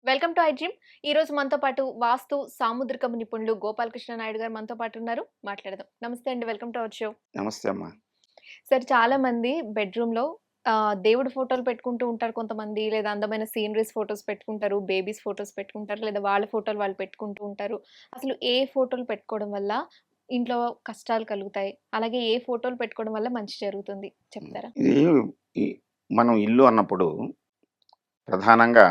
Welcome to I dream. ఈరోజు మనతో పాటు వాస్తు సాముద్రికం నిపుణులు గోపాలకృష్ణ నాయుడు గారు మనతో పాటు ఉన్నారు. మాట్లాడదాం. నమస్తే అండి. Welcome to our show. నమస్తే అమ్మా. సార్, చాలా మంది బెడ్‌రూమ్‌లో దేవుడి ఫోటోలు పెట్టుకుంటూ ఉంటారు కొంతమంది. లేదా అందమైన సీనరీస్ ఫోటోస్ పెట్టుకుంటారు. బేబీస్ ఫోటోస్ పెట్టుకుంటారు. లేదా వాళ్ళ ఫోటోలు వాళ్ళు పెట్టుకుంటూ ఉంటారు. అసలు ఏ ఫోటోలు పెట్టుకోవడం వల్ల ఇంట్లో కష్టాలు కలుగుతాయి? అలాగే ఏ ఫోటోలు పెట్టుకోవడం వల్ల మంచి జరుగుతుంది చెప్తారా? ఇది ఈ మనం ఇల్లు అన్నప్పుడు ప్రధానంగా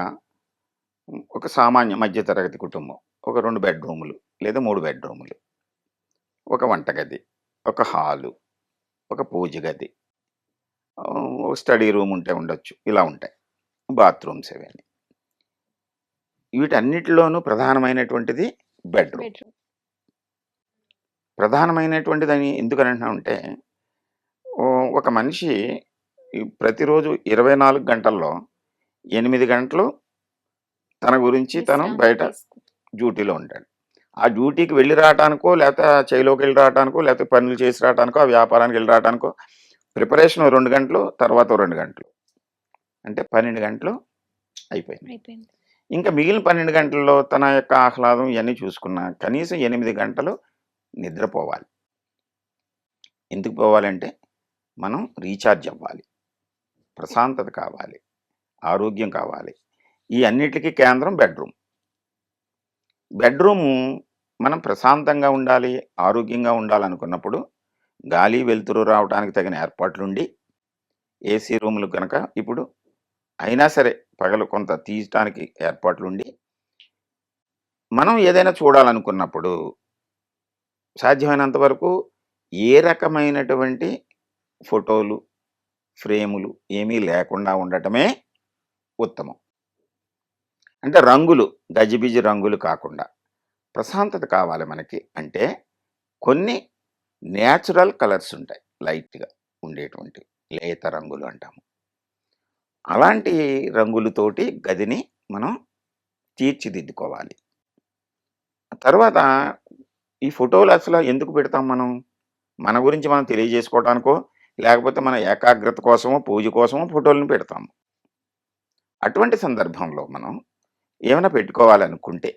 ఒక సామాన్య మధ్య తరగతి కుటుంబం. ఒక 2 బెడ్‌రూములు లేదా 3 బెడ్‌రూములు, ఒక వంటగది, ఒక హాలు, ఒక పూజ గది, ఒక స్టడీ రూమ్ ఉంటే ఉండొచ్చు. ఇలా ఉంటాయి. బాత్రూమ్స్ ఇవన్నీ. వీటన్నిటిలోనూ ప్రధానమైనటువంటిది బెడ్‌రూమ్. బెడ్‌రూమ్. ప్రధానమైనటువంటిదని ఎందుకని అంటున్నామంటే ఒక మనిషి ప్రతిరోజు 24 గంటల్లో 8 గంటలు తన గురించి తను విశ్రాంతి బయట తీసుకు డ్యూటీలో ఉంటాడు. ఆ డ్యూటీకి వెళ్ళి రావటానికో, లేకపోతే చేలోకి వెళ్ళి రావటానికో, లేకపోతే పనులు చేసి రావటానికో, ఆ వ్యాపారానికి వెళ్ళి రావటానికో ప్రిపరేషన్ 2 గంటలు, తర్వాత ఓ 2 గంటలు. అంటే 12 గంటలు అయిపోయింది. అయిపోయింది. ఇంకా మిగిలిన 12 గంటల్లో తన యొక్క ఆహ్లాదం ఇవన్నీ చూసుకున్నా కనీసం 8 గంటలు నిద్రపోవాలి. ఎందుకు పోవాలంటే మనం రీఛార్జ్ అవ్వాలి, ప్రశాంతత కావాలి, ఆరోగ్యం కావాలి. ఈ అన్నిటికీ కేంద్రం బెడ్రూమ్. బెడ్రూము మనం ప్రశాంతంగా ఉండాలి, ఆరోగ్యంగా ఉండాలనుకున్నప్పుడు గాలి వెలుతురు రావడానికి తగిన ఏర్పాట్లుండి, ఏసీ రూములు కనుక ఇప్పుడు అయినా సరే పగలు కొంత తీయటానికి ఏర్పాట్లుండి, మనం ఏదైనా చూడాలనుకున్నప్పుడు సాధ్యమైనంత వరకు ఏ రకమైనటువంటి ఫోటోలు, ఫ్రేములు ఏమీ లేకుండా ఉండటమే ఉత్తమం. అంటే రంగులు, గజిబిజి రంగులు కాకుండా ప్రశాంతత కావాలి మనకి అంటే కొన్ని న్యాచురల్ కలర్స్ ఉంటాయి, లైట్‌గా ఉండేటువంటి లేత రంగులు అంటాము. అలాంటి రంగులతోటి గదిని మనం తీర్చిదిద్దుకోవాలి. తర్వాత ఈ ఫోటోలు అసలు ఎందుకు పెడతాం మనం? మన గురించి మనం తెలియజేసుకోవడానికో, లేకపోతే మన ఏకాగ్రత కోసమో, పూజ కోసమో ఫోటోలను పెడతాము. అటువంటి సందర్భంలో మనం ఏమైనా పెట్టుకోవాలనుకుంటే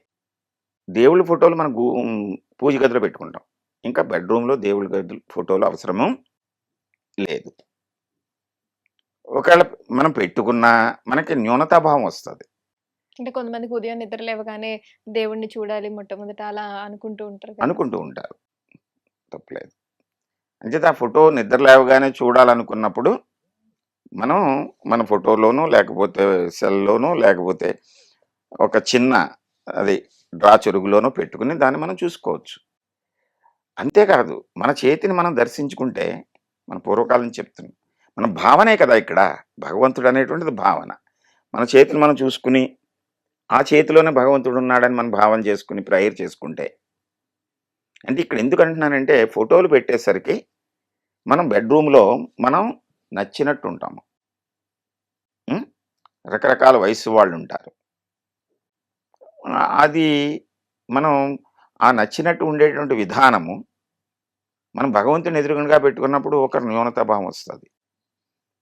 దేవుళ్ళ ఫోటోలు మన పూజ గదిలో పెట్టుకుంటాం. ఇంకా బెడ్‌రూమ్‌లో దేవుళ్ళ గది ఫోటోలు అవసరము లేదు. ఒకవేళ మనం పెట్టుకున్నా మనకి న్యూనతాభావం వస్తది. అంటే కొంతమందికి ఉదయం నిద్ర లేవగానే దేవుడిని చూడాలి మొట్టమొదట అలా అనుకుంటూ ఉంటారు కదా! అనుకుంటూ ఉంటారు. తప్పులేదు. అంచేత ఆ ఫోటో నిద్ర లేవగానే చూడాలనుకున్నప్పుడు మనం మన ఫోటోలోనో, లేకపోతే సెల్‌లోనో, లేకపోతే ఒక చిన్న అది డ్రా చెరుగులోనో పెట్టుకుని దాన్ని మనం చూసుకోవచ్చు. అంతేకాదు మన చేతిని మనం దర్శించుకుంటే మన పూర్వకాలం చెప్తున్నాం. మన భావనే కదా ఇక్కడ. భగవంతుడు అనేటువంటిది భావన. మన చేతిని మనం చూసుకుని, ఆ చేతిలోనే భగవంతుడు ఉన్నాడని మనం భావన చేసుకుని ప్రేయర్ చేసుకుంటే అంటే ఇక్కడ ఎందుకు అంటున్నానంటే ఫోటోలు పెట్టేసరికి మనం బెడ్‌రూమ్‌లో మనం నచ్చినట్టు ఉంటాము. హ్మ్. రకరకాల వయస్సు వాళ్ళుంటారు. అది మనం ఆ నచ్చినట్టు ఉండేటువంటి విధానము మనం భగవంతుని ఎదురుగుండగా పెట్టుకున్నప్పుడు ఒక న్యూనతాభావం వస్తది.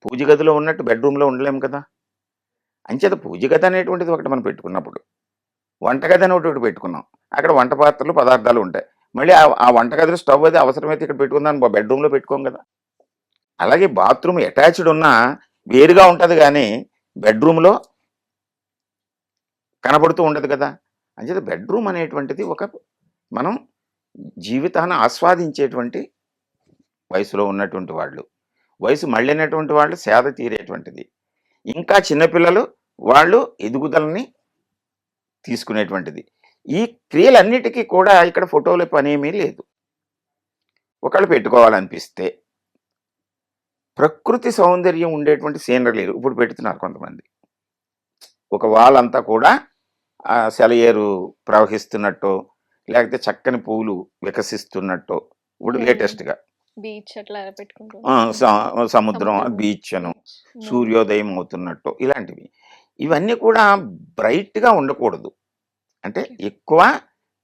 పూజ గదిలో ఉన్నట్టు బెడ్‌రూమ్‌లో ఉండలేము కదా! అంచేత పూజ గది అనేటువంటిది ఒకటి మనం పెట్టుకున్నప్పుడు, వంటగది అని ఒకటి పెట్టుకున్నాం. అక్కడ వంట పాత్రలు, పదార్థాలు ఉంటాయి. మళ్ళీ ఆ వంటగదిలో స్టవ్ అది అవసరమైతే ఇక్కడ పెట్టుకుందాం బెడ్‌రూమ్‌లో పెట్టుకోం కదా! అలాగే బాత్రూమ్ అటాచ్డ్ ఉన్నా వేరుగా ఉంటది గానీ, బెడ్‌రూమ్‌లో కనబడుతూ ఉండదు కదా! అంచేత బెడ్‌రూమ్ అనేటువంటిది ఒక మనం జీవితాన్ని ఆస్వాదించేటువంటి వయసులో ఉన్నటువంటి వాళ్ళు. వయసు మళ్ళినటువంటి వాళ్ళు సేద తీరేటువంటిది. ఇంకా చిన్నపిల్లలు వాళ్ళు ఎదుగుదలని తీసుకునేటువంటిది. ఈ క్రియలన్నిటికీ కూడా ఇక్కడ ఫోటోల పనేమీ లేదు. ఒకళ్ళు పెట్టుకోవాలనిపిస్తే ప్రకృతి సౌందర్యం ఉండేటువంటి సీనరీలు ఇప్పుడు పెడుతున్నారు కొంతమంది. ఒక వాల్ అంతా కూడా సెలయేరు ప్రవహిస్తున్నట్టో, లేకపోతే చక్కని పూలు వికసిస్తున్నట్టో ఇప్పుడు లేటెస్ట్‌గా బీచ్ అట్లా పెట్టుకుంటూ ఆ! ఉంటారు. సముద్రం, సముద్రము. బీచ్ అను, బీచ్. హ్మ్. సూర్యోదయం అవుతున్నట్టు ఇలాంటివి. ఇవన్నీ కూడా బ్రైట్‌గా ఉండకూడదు. అంటే ఓకే. ఎక్కువ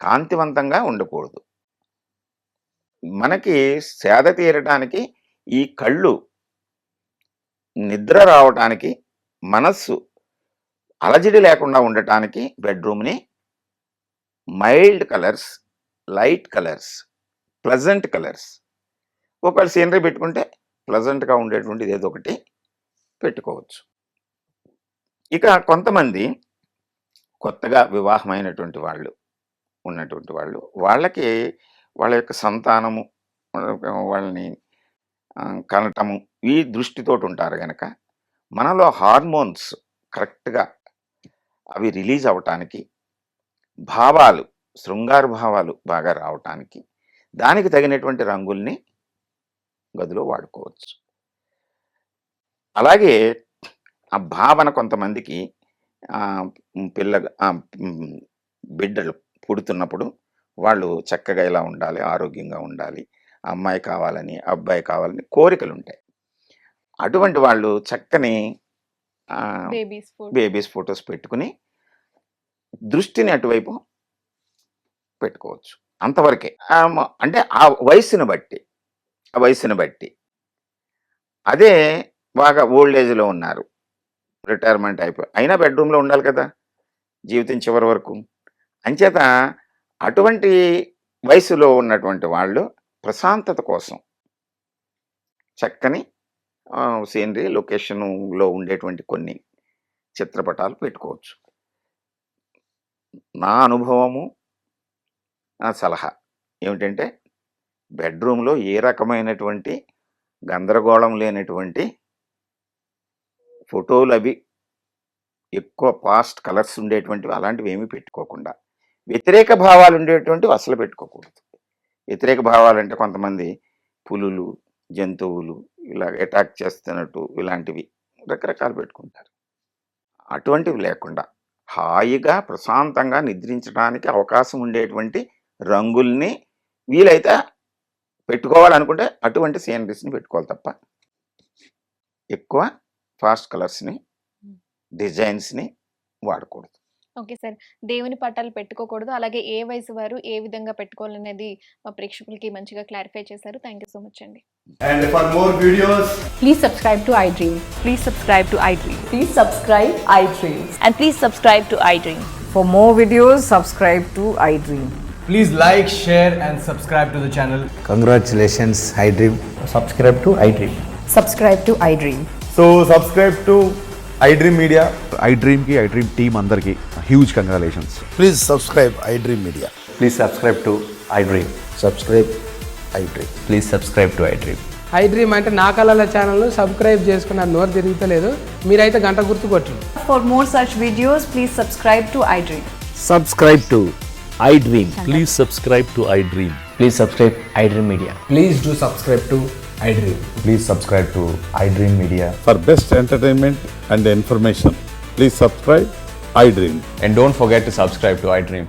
కాంతివంతంగా ఉండకూడదు. మనకి సేద తీరటానికి ఈ కళ్ళు నిద్ర రావటానికి, మనస్సు అలజడి లేకుండా ఉండటానికి బెడ్రూమ్ని mild colours, light colours, pleasant colours, ఒకవేళ సీనరీ పెట్టుకుంటే ప్లెజెంట్గా ఉండేటువంటిది ఏదో ఒకటి పెట్టుకోవచ్చు. ఇక కొంతమంది కొత్తగా వివాహమైనటువంటి వాళ్ళు ఉన్నటువంటి వాళ్ళకి వాళ్ళ యొక్క సంతానము వాళ్ళని కనటము ఈ దృష్టితోటి ఉంటారు కనుక మనలో హార్మోన్స్ కరెక్ట్గా అవి రిలీజ్ అవటానికి, భావాలు, శృంగార భావాలు బాగా రావటానికి దానికి తగినటువంటి రంగుల్ని గదిలో వాడుకోవచ్చు. అలాగే ఆ భావన కొంతమందికి బిడ్డలు పుడుతున్నప్పుడు వాళ్ళు చక్కగా ఇలా ఉండాలి, ఆరోగ్యంగా ఉండాలి, అమ్మాయి కావాలని, అబ్బాయి కావాలని కోరికలు ఉంటాయి. అటువంటి వాళ్ళు చక్కని బేబీస్ ఫొటోస్ పెట్టుకుని దృష్టిని అటువైపు పెట్టుకోవచ్చు. అంతవరకే. అంటే ఆ వయసుని బట్టి అదే బాగా ఓల్డ్ ఏజ్లో ఉన్నారు, రిటైర్మెంట్ అయినా బెడ్రూమ్లో ఉండాలి కదా జీవితం చివరి వరకు. అంచేత అటువంటి వయసులో ఉన్నటువంటి వాళ్ళు ప్రశాంతత కోసం చక్కని సీనరీ లొకేషన్లో ఉండేటువంటి కొన్ని చిత్రపటాలు పెట్టుకోవచ్చు. నా అనుభవము, నా సలహా ఏమిటంటే బెడ్రూమ్లో ఏ రకమైనటువంటి గందరగోళం లేనటువంటి ఫోటోలు అవి ఎక్కువ పాస్ట్ కలర్స్ ఉండేటువంటివి అలాంటివి ఏమీ పెట్టుకోకుండా, వ్యతిరేక భావాలు ఉండేటువంటివి అసలు పెట్టుకోకూడదు. వ్యతిరేక భావాలంటే కొంతమంది పులులు, జంతువులు ఇలా అటాక్ చేస్తున్నట్టు ఇలాంటివి రకరకాలు పెట్టుకుంటారు. అటువంటివి లేకుండా హాయిగా ప్రశాంతంగా నిద్రించడానికి అవకాశం ఉండేటువంటి రంగుల్ని వీలైతే పెట్టుకోవాలనుకుంటే అటువంటి సీనరీస్ని పెట్టుకోవాలి తప్ప ఎక్కువ ఫాస్ట్ కలర్స్ని, డిజైన్స్ని వాడకూడదు. Okay sir. దేవుని పటాలు పెట్టుకోకూడదు. అలాగే ఏ వయసు వారు ఏ విధంగా పెట్టుకోవాలనేది మా ప్రేక్షకులకి మంచిగా క్లారిఫై చేశారు. థ్యాంక్ యూ సో మచ్ అండి. And for more videos, Please subscribe to iDream. Please subscribe to iDream. Please subscribe iDream. And please subscribe to iDream. For more videos, subscribe to iDream. please like, share and subscribe to the channel. Congratulations, iDream. Subscribe to iDream. Subscribe to iDream. So subscribe to iDream Media. iDream team అందరికి huge congratulations. Please subscribe iDream Media. Please subscribe to iDream. Subscribe iDream. Please subscribe to iDream. iDream అంటే నా కళల ఛానల్ను subscribe చేసుకున్నారు, నోరు తిరుగుతలేదు. మీరైతే గంట గుర్తు కొట్టండి. For more such videos, please subscribe to iDream. Subscribe to iDream. Please subscribe to iDream. Please subscribe iDream Media. Please do subscribe to iDream. Please subscribe to iDream Media. For best entertainment and information, please subscribe iDream. And don't forget to subscribe to iDream.